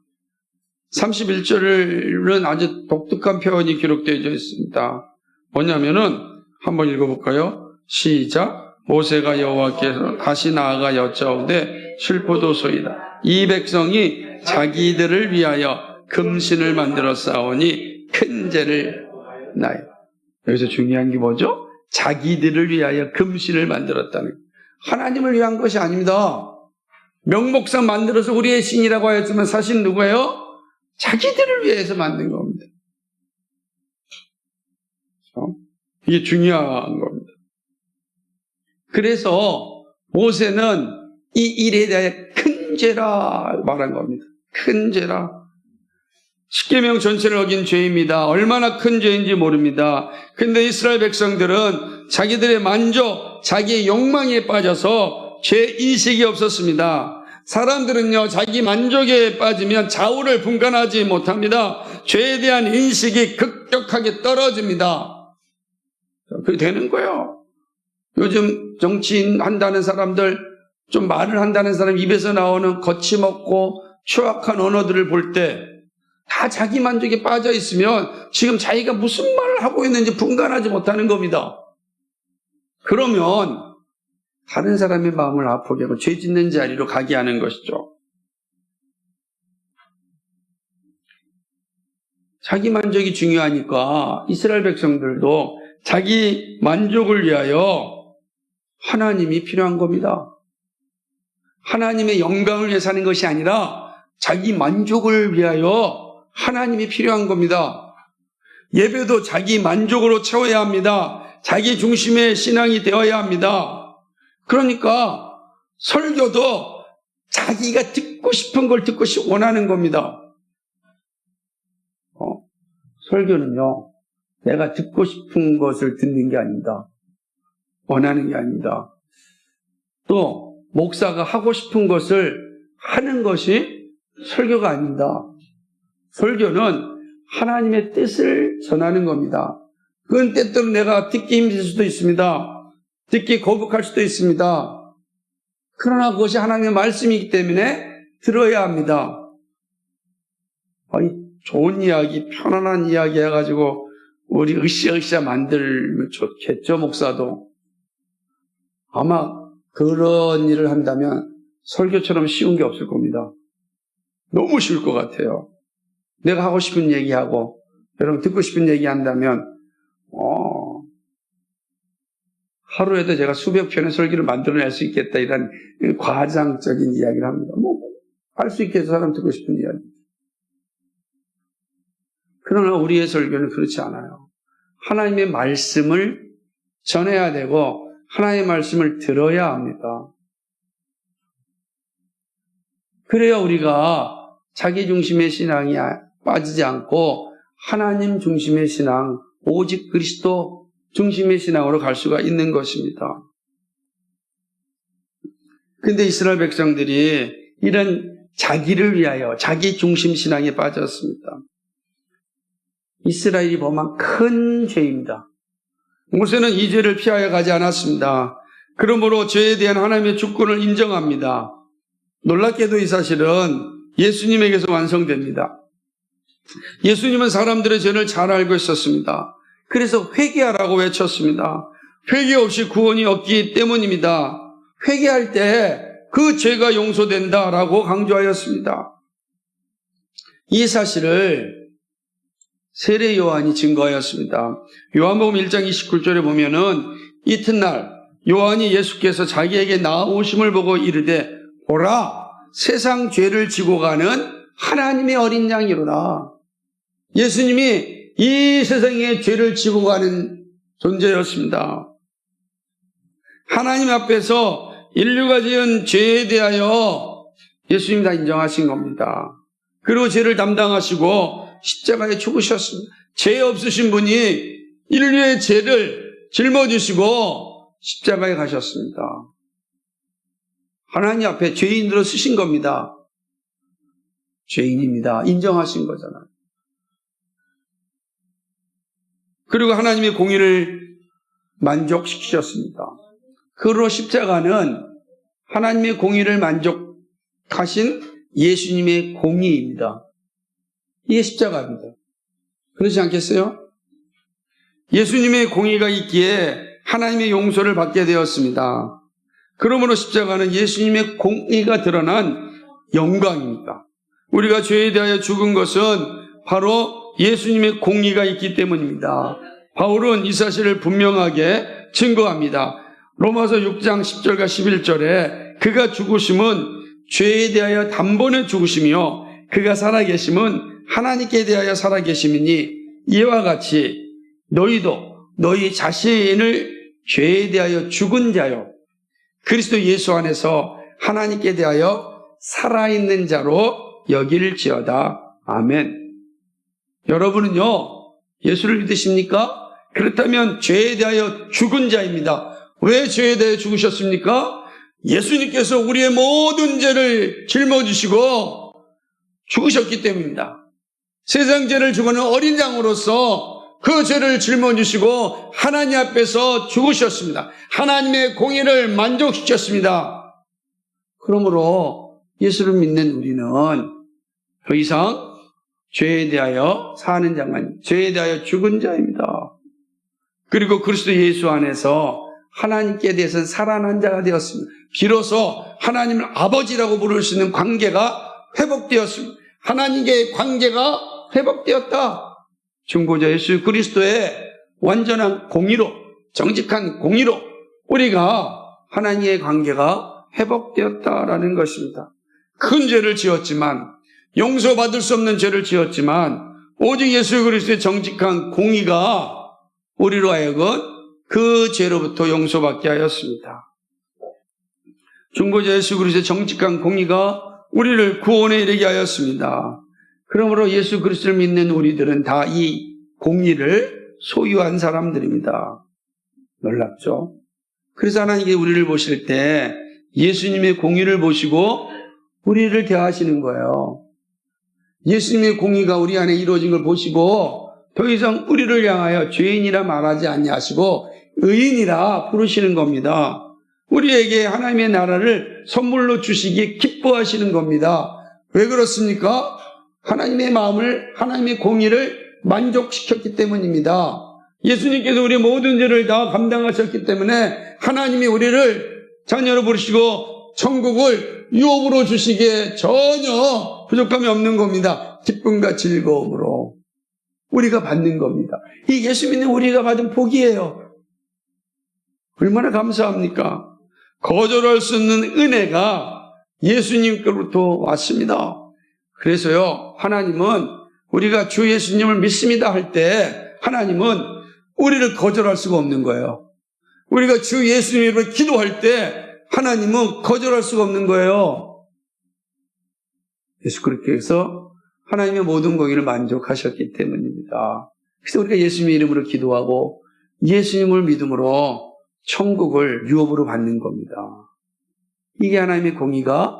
31절은 아주 독특한 표현이 기록되어 있습니다. 뭐냐면은 한번 읽어볼까요? 시작. 모세가 여호와께서 다시 나아가 여짜오되 슬프도소이다. 이 백성이 자기들을 위하여 금신을 만들어 싸우니 큰 죄를 나요. 여기서 중요한 게 뭐죠? 자기들을 위하여 금신을 만들었다는 거예요. 하나님을 위한 것이 아닙니다. 명목상 만들어서 우리의 신이라고 하였지만 사실 누구예요? 자기들을 위해서 만든 겁니다. 이게 중요한 겁니다. 그래서 모세는 이 일에 대해 큰 죄라 말한 겁니다. 큰 죄라. 십계명 전체를 어긴 죄입니다. 얼마나 큰 죄인지 모릅니다. 근데 이스라엘 백성들은 자기들의 만족, 자기의 욕망에 빠져서 죄인식이 없었습니다. 사람들은요, 자기 만족에 빠지면 좌우를 분간하지 못합니다. 죄에 대한 인식이 급격하게 떨어집니다. 그게 되는 거예요. 요즘 정치인 한다는 사람들, 좀 말을 한다는 사람 입에서 나오는 거침없고 추악한 언어들을 볼 때 다 자기 만족에 빠져 있으면 지금 자기가 무슨 말을 하고 있는지 분간하지 못하는 겁니다. 그러면 다른 사람의 마음을 아프게 하고 죄 짓는 자리로 가게 하는 것이죠. 자기 만족이 중요하니까 이스라엘 백성들도 자기 만족을 위하여 하나님이 필요한 겁니다. 하나님의 영광을 위해 사는 것이 아니라 자기 만족을 위하여 하나님이 필요한 겁니다. 예배도 자기 만족으로 채워야 합니다. 자기 중심의 신앙이 되어야 합니다. 그러니까 설교도 자기가 듣고 싶은 걸 듣고 원하는 겁니다. 설교는요, 내가 듣고 싶은 것을 듣는 게 아닙니다. 원하는 게 아닙니다. 또 목사가 하고 싶은 것을 하는 것이 설교가 아닙니다. 설교는 하나님의 뜻을 전하는 겁니다. 그건 때때로 내가 듣기 힘들 수도 있습니다. 듣기 거북할 수도 있습니다. 그러나 그것이 하나님의 말씀이기 때문에 들어야 합니다. 좋은 이야기, 편안한 이야기 해가지고 우리 으쌰으쌰 만들면 좋겠죠, 목사도. 아마 그런 일을 한다면 설교처럼 쉬운 게 없을 겁니다. 너무 쉬울 것 같아요. 내가 하고 싶은 얘기하고 여러분 듣고 싶은 얘기 한다면 하루에도 제가 수백 편의 설교를 만들어낼 수 있겠다, 이런 과장적인 이야기를 합니다. 할 수 있겠어, 사람 듣고 싶은 이야기. 그러나 우리의 설교는 그렇지 않아요. 하나님의 말씀을 전해야 되고 하나님의 말씀을 들어야 합니다. 그래야 우리가 자기 중심의 신앙이 빠지지 않고 하나님 중심의 신앙, 오직 그리스도 중심의 신앙으로 갈 수가 있는 것입니다. 근데 이스라엘 백성들이 이런 자기를 위하여 자기 중심 신앙에 빠졌습니다. 이스라엘이 범한 큰 죄입니다. 모세는 이 죄를 피하여 가지 않았습니다. 그러므로 죄에 대한 하나님의 주권을 인정합니다. 놀랍게도 이 사실은 예수님에게서 완성됩니다. 예수님은 사람들의 죄를 잘 알고 있었습니다. 그래서 회개하라고 외쳤습니다. 회개 없이 구원이 없기 때문입니다. 회개할 때 그 죄가 용서된다라고 강조하였습니다. 이 사실을 세례 요한이 증거하였습니다. 요한복음 1장 29절에 보면은 이튿날 요한이 예수께서 자기에게 나오심을 보고 이르되 보라 세상 죄를 지고 가는 하나님의 어린 양이로다. 예수님이 이 세상의 죄를 지고 가는 존재였습니다. 하나님 앞에서 인류가 지은 죄에 대하여 예수님이 다 인정하신 겁니다. 그리고 죄를 담당하시고 십자가에 죽으셨습니다. 죄 없으신 분이 인류의 죄를 짊어지시고 십자가에 가셨습니다. 하나님 앞에 죄인으로 쓰신 겁니다. 죄인입니다. 인정하신 거잖아요. 그리고 하나님의 공의를 만족시키셨습니다. 그로 십자가는 하나님의 공의를 만족하신 예수님의 공의입니다. 이게 십자가입니다. 그렇지 않겠어요? 예수님의 공의가 있기에 하나님의 용서를 받게 되었습니다. 그러므로 십자가는 예수님의 공의가 드러난 영광입니다. 우리가 죄에 대하여 죽은 것은 바로 예수님의 공의가 있기 때문입니다. 바울은 이 사실을 분명하게 증거합니다. 로마서 6장 10절과 11절에 그가 죽으심은 죄에 대하여 단번에 죽으시며 그가 살아계심은 하나님께 대하여 살아계심이니 이와 같이 너희도 너희 자신을 죄에 대하여 죽은 자요 그리스도 예수 안에서 하나님께 대하여 살아있는 자로 여길지어다. 아멘. 여러분은요 예수를 믿으십니까? 그렇다면 죄에 대하여 죽은 자입니다. 왜 죄에 대하여 죽으셨습니까? 예수님께서 우리의 모든 죄를 짊어지시고 죽으셨기 때문입니다. 세상 죄를 죽어는 어린 양으로서 그 죄를 짊어지시고 하나님 앞에서 죽으셨습니다. 하나님의 공의를 만족시켰습니다. 그러므로 예수를 믿는 우리는 더 이상 죄에 대하여 사는 자가 아닙니다. 죄에 대하여 죽은 자입니다. 그리고 그리스도 예수 안에서 하나님께 대해서는 살아난 자가 되었습니다. 비로소 하나님을 아버지라고 부를 수 있는 관계가 회복되었습니다. 하나님과의 관계가 회복되었다. 중보자 예수 그리스도의 완전한 공의로, 정직한 공의로 우리가 하나님의 관계가 회복되었다라는 것입니다. 큰 죄를 지었지만, 용서받을 수 없는 죄를 지었지만 오직 예수 그리스도의 정직한 공의가 우리로 하여금 그 죄로부터 용서받게 하였습니다. 중보자 예수 그리스도의 정직한 공의가 우리를 구원에 이르게 하였습니다. 그러므로 예수 그리스도를 믿는 우리들은 다 이 공의를 소유한 사람들입니다. 놀랍죠? 그래서 하나님께 우리를 보실 때 예수님의 공의를 보시고 우리를 대하시는 거예요. 예수님의 공의가 우리 안에 이루어진 걸 보시고 더 이상 우리를 향하여 죄인이라 말하지 아니하시고 의인이라 부르시는 겁니다. 우리에게 하나님의 나라를 선물로 주시기에 기뻐하시는 겁니다. 왜 그렇습니까? 하나님의 마음을, 하나님의 공의를 만족시켰기 때문입니다. 예수님께서 우리의 모든 죄를 다 감당하셨기 때문에 하나님이 우리를 자녀로 부르시고 천국을 유업으로 주시기에 전혀 부족함이 없는 겁니다. 기쁨과 즐거움으로 우리가 받는 겁니다. 이 예수 믿는 우리가 받은 복이에요. 얼마나 감사합니까? 거절할 수 없는 은혜가 예수님께로부터 왔습니다. 그래서요, 하나님은 우리가 주 예수님을 믿습니다 할 때 하나님은 우리를 거절할 수가 없는 거예요. 우리가 주 예수님을 기도할 때 하나님은 거절할 수가 없는 거예요. 예수 그렇게 해서 하나님의 모든 공의를 만족하셨기 때문입니다. 그래서 우리가 예수님의 이름으로 기도하고 예수님을 믿음으로 천국을 유업으로 받는 겁니다. 이게 하나님의 공의가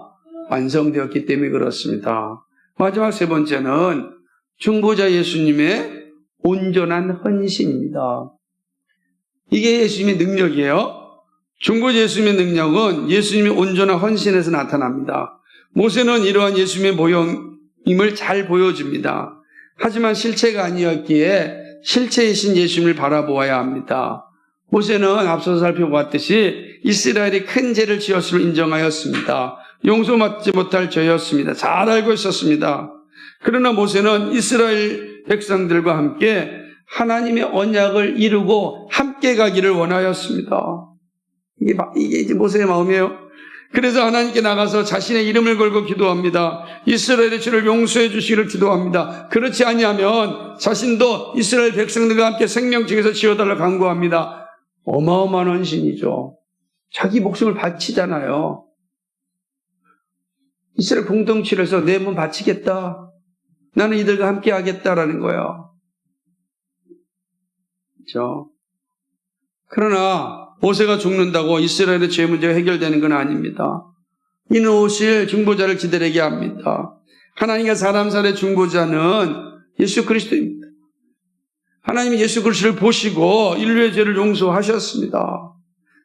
완성되었기 때문에 그렇습니다. 마지막 세 번째는 중보자 예수님의 온전한 헌신입니다. 이게 예수님의 능력이에요. 중보자 예수님의 능력은 예수님의 온전한 헌신에서 나타납니다. 모세는 이러한 예수님의 모형임을 잘 보여줍니다. 하지만 실체가 아니었기에 실체이신 예수님을 바라보아야 합니다. 모세는 앞서서 살펴보았듯이 이스라엘이 큰 죄를 지었음을 인정하였습니다. 용서받지 못할 죄였습니다. 잘 알고 있었습니다. 그러나 모세는 이스라엘 백성들과 함께 하나님의 언약을 이루고 함께 가기를 원하였습니다. 이게 이제 모세의 마음이에요. 그래서 하나님께 나가서 자신의 이름을 걸고 기도합니다. 이스라엘의 죄를 용서해 주시기를 기도합니다. 그렇지 아니하면 자신도 이스라엘 백성들과 함께 생명책에서 지어달라 간구합니다. 어마어마한 헌신이죠. 자기 목숨을 바치잖아요. 이스라엘 공동체를 해서 내 몸 바치겠다. 나는 이들과 함께 하겠다라는 거예요. 그렇죠? 그러나 모세가 죽는다고 이스라엘의 죄 문제가 해결되는 건 아닙니다. 이는 오실 중보자를 기다리게 합니다. 하나님과 사람 사이의 중보자는 예수 그리스도입니다. 하나님이 예수 그리스도를 보시고 인류의 죄를 용서하셨습니다.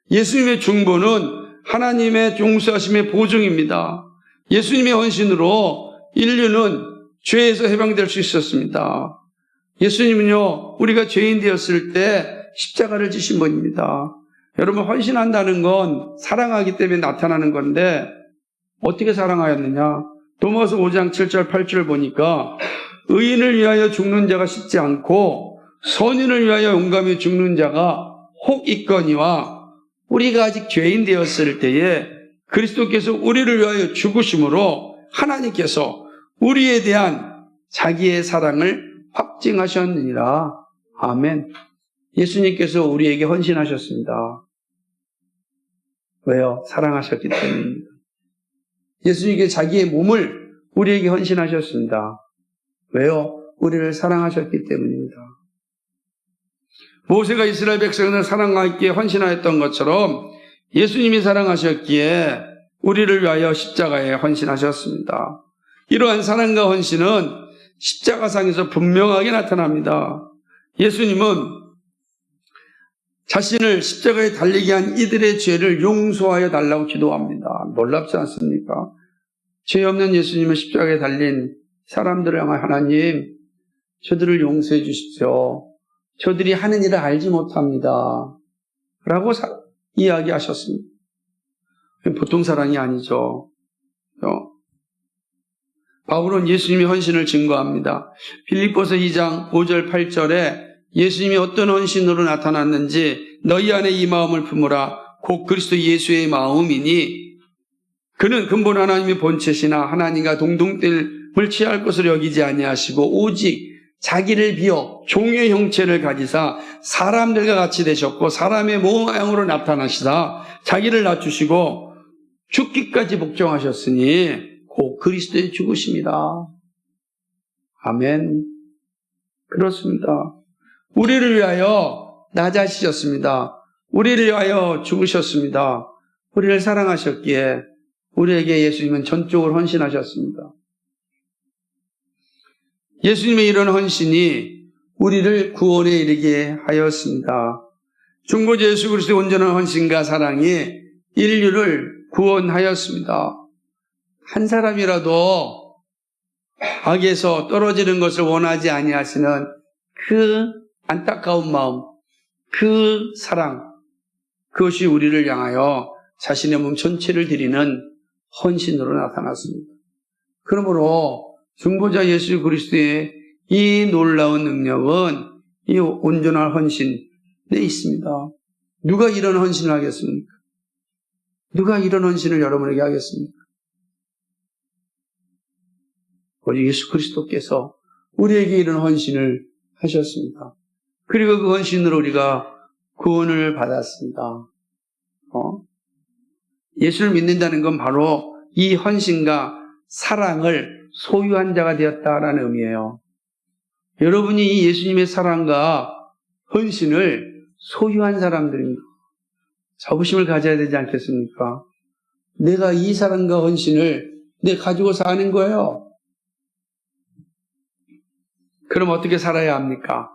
예수님의 중보는 하나님의 용서하심의 보증입니다. 예수님의 헌신으로 인류는 죄에서 해방될 수 있었습니다. 예수님은요, 우리가 죄인 되었을 때 십자가를 지신 분입니다. 여러분, 헌신한다는 건 사랑하기 때문에 나타나는 건데 어떻게 사랑하였느냐? 로마서 5장 7절 8절 보니까 의인을 위하여 죽는 자가 쉽지 않고 선인을 위하여 용감히 죽는 자가 혹 있거니와 우리가 아직 죄인 되었을 때에 그리스도께서 우리를 위하여 죽으심으로 하나님께서 우리에 대한 자기의 사랑을 확증하셨느니라. 아멘. 예수님께서 우리에게 헌신하셨습니다. 왜요? 사랑하셨기 때문입니다. 예수님께 자기의 몸을 우리에게 헌신하셨습니다. 왜요? 우리를 사랑하셨기 때문입니다. 모세가 이스라엘 백성을 사랑하기에 헌신하였던 것처럼 예수님이 사랑하셨기에 우리를 위하여 십자가에 헌신하셨습니다. 이러한 사랑과 헌신은 십자가상에서 분명하게 나타납니다. 예수님은 자신을 십자가에 달리게 한 이들의 죄를 용서하여 달라고 기도합니다. 놀랍지 않습니까? 죄 없는 예수님은 십자가에 달린 사람들을 향해 하나님, 저들을 용서해 주십시오. 저들이 하는 일을 알지 못합니다. 라고 이야기하셨습니다. 보통 사랑이 아니죠. 바울은 예수님의 헌신을 증거합니다. 빌립보서 2장 5절 8절에 예수님이 어떤 헌신으로 나타났는지 너희 안에 이 마음을 품으라. 곧 그리스도 예수의 마음이니 그는 근본 하나님의 본체시나 하나님과 동등됨을 취할 것으로 여기지 아니하시고 오직 자기를 비어 종의 형체를 가지사 사람들과 같이 되셨고 사람의 모양으로 나타나시사 자기를 낮추시고 죽기까지 복종하셨으니 곧 그리스도의 죽으심이다. 아멘. 그렇습니다. 우리를 위하여 낮아지셨습니다. 우리를 위하여 죽으셨습니다. 우리를 사랑하셨기에 우리에게 예수님은 전적으로 헌신하셨습니다. 예수님의 이런 헌신이 우리를 구원에 이르게 하였습니다. 중보자 예수 그리스도의 온전한 헌신과 사랑이 인류를 구원하였습니다. 한 사람이라도 악에서 떨어지는 것을 원하지 아니하시는 그 안타까운 마음, 그 사랑, 그것이 우리를 향하여 자신의 몸 전체를 드리는 헌신으로 나타났습니다. 그러므로 중보자 예수 그리스도의 이 놀라운 능력은 이 온전한 헌신에 있습니다. 누가 이런 헌신을 하겠습니까? 누가 이런 헌신을 여러분에게 하겠습니까? 오직 예수 그리스도께서 우리에게 이런 헌신을 하셨습니다. 그리고 그 헌신으로 우리가 구원을 받았습니다. 예수를 믿는다는 건 바로 이 헌신과 사랑을 소유한 자가 되었다라는 의미예요. 여러분이 이 예수님의 사랑과 헌신을 소유한 사람들입니다. 자부심을 가져야 되지 않겠습니까? 내가 이 사랑과 헌신을 가지고 사는 거예요. 그럼 어떻게 살아야 합니까?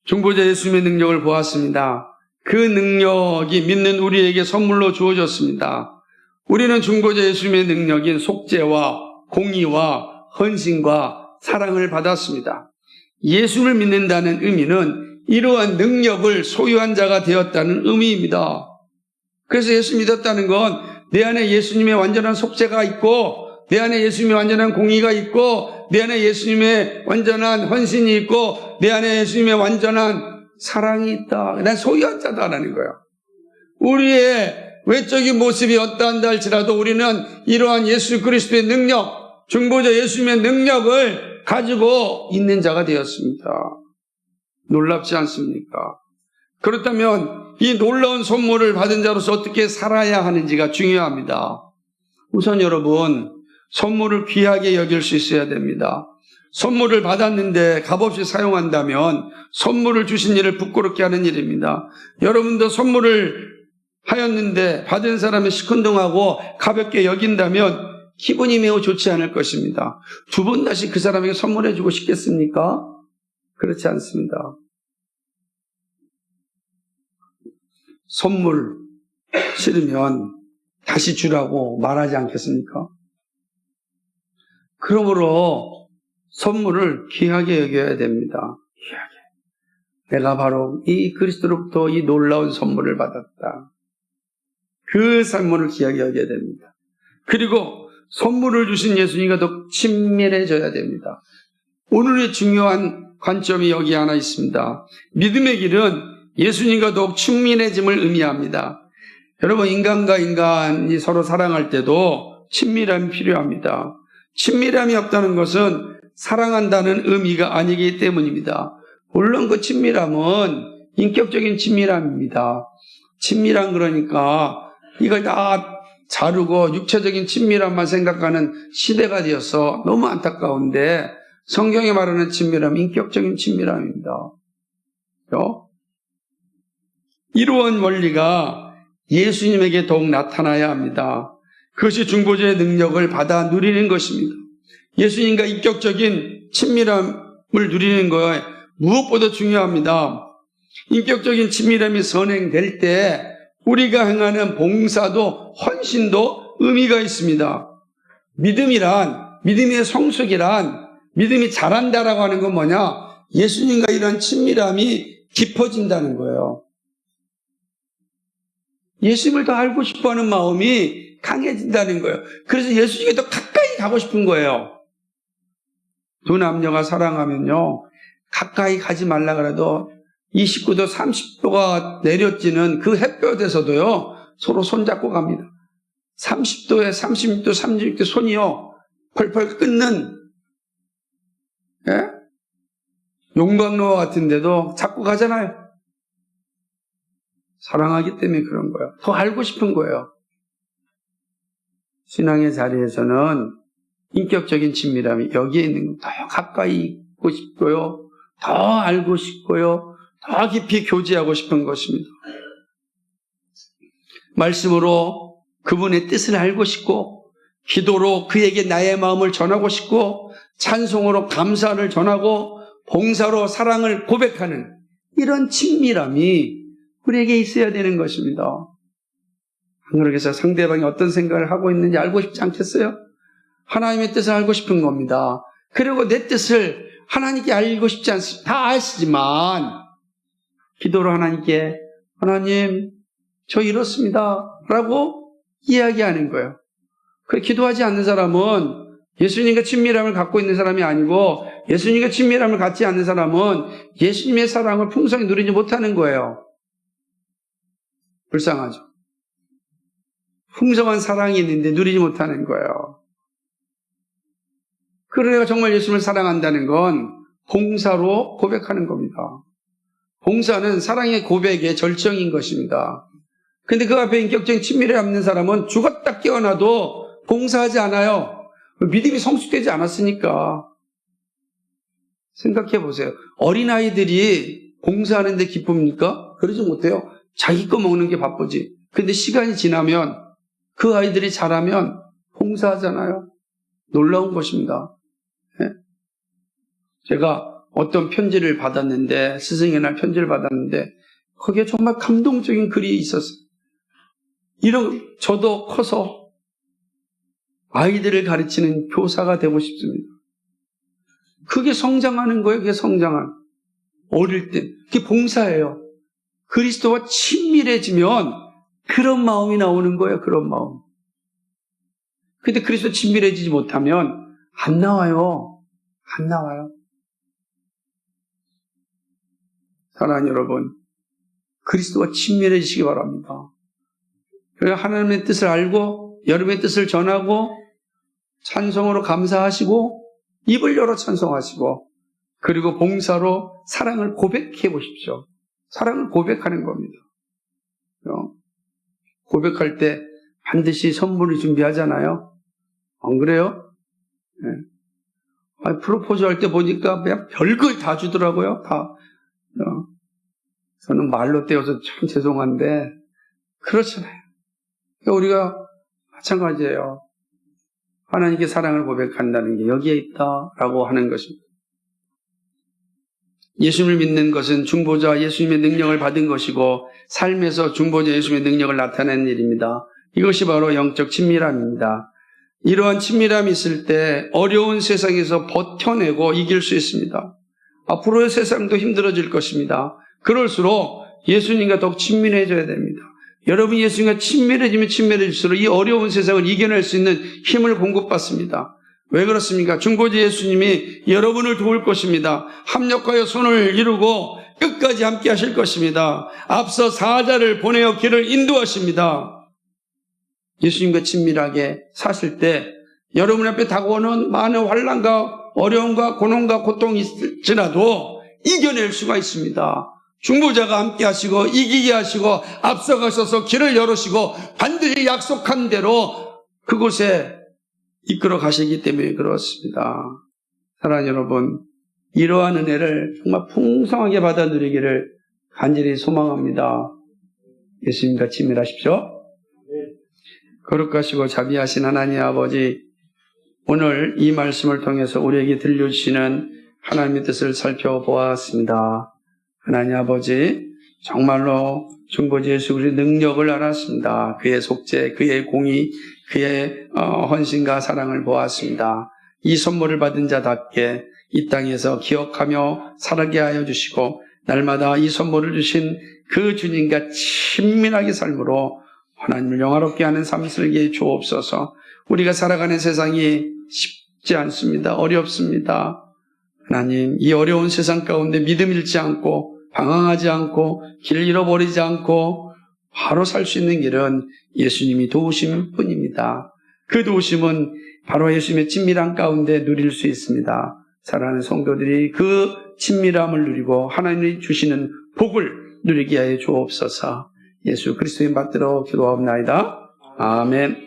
중보자 예수님의 능력을 보았습니다. 그 능력이 믿는 우리에게 선물로 주어졌습니다. 우리는 중보자 예수님의 능력인 속죄와 공의와 헌신과 사랑을 받았습니다. 예수를 믿는다는 의미는 이러한 능력을 소유한 자가 되었다는 의미입니다. 그래서 예수 믿었다는 건 내 안에 예수님의 완전한 속죄가 있고 내 안에 예수님의 완전한 공의가 있고 내 안에 예수님의 완전한 헌신이 있고 내 안에 예수님의 완전한 사랑이 있다. 난 소유한 자다라는 거예요. 우리의 외적인 모습이 어떠한다 할지라도 우리는 이러한 예수 그리스도의 능력, 중보자 예수님의 능력을 가지고 있는 자가 되었습니다. 놀랍지 않습니까? 그렇다면 이 놀라운 선물을 받은 자로서 어떻게 살아야 하는지가 중요합니다. 우선 여러분, 선물을 귀하게 여길 수 있어야 됩니다. 선물을 받았는데 값없이 사용한다면 선물을 주신 일을 부끄럽게 하는 일입니다. 여러분도 선물을 하였는데 받은 사람이 시큰둥하고 가볍게 여긴다면 기분이 매우 좋지 않을 것입니다. 두 번 다시 그 사람에게 선물해주고 싶겠습니까? 그렇지 않습니다. 선물 싫으면 다시 주라고 말하지 않겠습니까? 그러므로 선물을 귀하게 여겨야 됩니다. 귀하게. 내가 바로 이 그리스도로부터 이 놀라운 선물을 받았다. 그 선물을 귀하게 여겨야 됩니다. 그리고 선물을 주신 예수님과 더 친밀해져야 됩니다. 오늘의 중요한 관점이 여기 하나 있습니다. 믿음의 길은 예수님과 더욱 친밀해짐을 의미합니다. 여러분, 인간과 인간이 서로 사랑할 때도 친밀함이 필요합니다. 친밀함이 없다는 것은 사랑한다는 의미가 아니기 때문입니다. 물론 그 친밀함은 인격적인 친밀함입니다. 친밀함 그러니까 이걸 다 자르고 육체적인 친밀함만 생각하는 시대가 되어서 너무 안타까운데 성경이 말하는 친밀함은 인격적인 친밀함입니다. 이러한 원리가 예수님에게 더욱 나타나야 합니다. 그것이 중보자의 능력을 받아 누리는 것입니다. 예수님과 인격적인 친밀함을 누리는 것에 무엇보다 중요합니다. 인격적인 친밀함이 선행될 때 우리가 행하는 봉사도 헌신도 의미가 있습니다. 믿음의 성숙이란 믿음이 자란다라고 하는 건 뭐냐? 예수님과 이런 친밀함이 깊어진다는 거예요. 예수님을 더 알고 싶어하는 마음이 강해진다는 거예요. 그래서 예수님께 더 가까이 가고 싶은 거예요. 두 남녀가 사랑하면요, 가까이 가지 말라 그래도 29도 30도가 내려지는 그 햇볕에서도요 서로 손잡고 갑니다. 30도에 36도 36도 손이요 펄펄 끓는 용광로와 같은데도 잡고 가잖아요. 사랑하기 때문에 그런 거예요. 더 알고 싶은 거예요. 신앙의 자리에서는 인격적인 친밀함이 여기에 있는 더 가까이 있고 싶고요, 더 알고 싶고요, 더 깊이 교제하고 싶은 것입니다. 말씀으로 그분의 뜻을 알고 싶고, 기도로 그에게 나의 마음을 전하고 싶고, 찬송으로 감사를 전하고, 봉사로 사랑을 고백하는 이런 친밀함이 우리에게 있어야 되는 것입니다. 그래서 상대방이 어떤 생각을 하고 있는지 알고 싶지 않겠어요? 하나님의 뜻을 알고 싶은 겁니다. 그리고 내 뜻을 하나님께 알고 싶지 않습니다. 다 아시지만 기도로 하나님께 하나님 저 이렇습니다 라고 이야기하는 거예요. 그 기도하지 않는 사람은 예수님과 친밀함을 갖고 있는 사람이 아니고, 예수님과 친밀함을 갖지 않는 사람은 예수님의 사랑을 풍성히 누리지 못하는 거예요. 불쌍하죠. 풍성한 사랑이 있는데 누리지 못하는 거예요. 그러니까 정말 예수님을 사랑한다는 건 봉사로 고백하는 겁니다. 봉사는 사랑의 고백의 절정인 것입니다. 근데 그 앞에 인격적인 친밀함이 없는 사람은 죽었다 깨어나도 봉사하지 않아요. 믿음이 성숙되지 않았으니까. 생각해 보세요. 어린아이들이 봉사하는데 기쁩니까? 그러지 못해요. 자기 거 먹는 게 바쁘지. 근데 시간이 지나면 그 아이들이 자라면 봉사하잖아요. 놀라운 것입니다. 네? 제가 어떤 편지를 받았는데, 스승의 날 편지를 받았는데 거기에 정말 감동적인 글이 있었어요. 저도 커서 아이들을 가르치는 교사가 되고 싶습니다. 그게 성장하는 거예요. 그게 성장한. 어릴 때. 그게 봉사예요. 그리스도와 친밀해지면 그런 마음이 나오는 거예요. 그런 마음. 근데 그리스도 친밀해지지 못하면 안 나와요. 안 나와요. 사랑하는 여러분, 그리스도와 친밀해지시기 바랍니다. 그래서 하나님의 뜻을 알고 여러분의 뜻을 전하고 찬송으로 감사하시고 입을 열어 찬송하시고 그리고 봉사로 사랑을 고백해 보십시오. 사랑을 고백하는 겁니다. 고백할 때 반드시 선물을 준비하잖아요. 안 그래요? 네. 프로포즈 할 때 보니까 그냥 별걸 다 주더라고요. 다. 저는 말로 떼어서 참 죄송한데 그렇잖아요. 우리가 마찬가지예요. 하나님께 사랑을 고백한다는 게 여기에 있다라고 하는 것입니다. 예수님을 믿는 것은 중보자 예수님의 능력을 받은 것이고 삶에서 중보자 예수님의 능력을 나타내는 일입니다. 이것이 바로 영적 친밀함입니다. 이러한 친밀함이 있을 때 어려운 세상에서 버텨내고 이길 수 있습니다. 앞으로의 세상도 힘들어질 것입니다. 그럴수록 예수님과 더욱 친밀해져야 됩니다. 여러분이 예수님과 친밀해지면 친밀해질수록 이 어려운 세상을 이겨낼 수 있는 힘을 공급받습니다. 왜 그렇습니까? 중보자 예수님이 여러분을 도울 것입니다. 합력하여 손을 이루고 끝까지 함께 하실 것입니다. 앞서 사자를 보내어 길을 인도하십니다. 예수님과 친밀하게 사실 때 여러분 앞에 다가오는 많은 환난과 어려움과 고난과 고통이 있을지라도 이겨낼 수가 있습니다. 중보자가 함께 하시고 이기게 하시고 앞서가셔서 길을 열으시고 반드시 약속한 대로 그곳에 이끌어 가시기 때문에 그렇습니다. 사랑하는 여러분, 이러한 은혜를 정말 풍성하게 받아 누리기를 간절히 소망합니다. 예수님과 친밀하십시오. 거룩하시고 자비하신 하나님 아버지, 오늘 이 말씀을 통해서 우리에게 들려주시는 하나님의 뜻을 살펴보았습니다. 하나님 아버지, 정말로 중보자 예수 그리스도의 능력을 알았습니다. 그의 속죄, 그의 공의, 그의 헌신과 사랑을 보았습니다. 이 선물을 받은 자답게 이 땅에서 기억하며 살게 하여 주시고 날마다 이 선물을 주신 그 주님과 친밀하게 삶으로 하나님을 영화롭게 하는 삶을 살게 주옵소서. 우리가 살아가는 세상이 쉽지 않습니다. 어렵습니다. 하나님, 이 어려운 세상 가운데 믿음 잃지 않고 방황하지 않고 길을 잃어버리지 않고 바로 살 수 있는 길은 예수님이 도우심 뿐입니다. 그 도우심은 바로 예수님의 친밀함 가운데 누릴 수 있습니다. 사랑하는 성도들이 그 친밀함을 누리고 하나님이 주시는 복을 누리게 하여 주옵소서. 예수 그리스도의 받들어 기도하옵나이다. 아멘.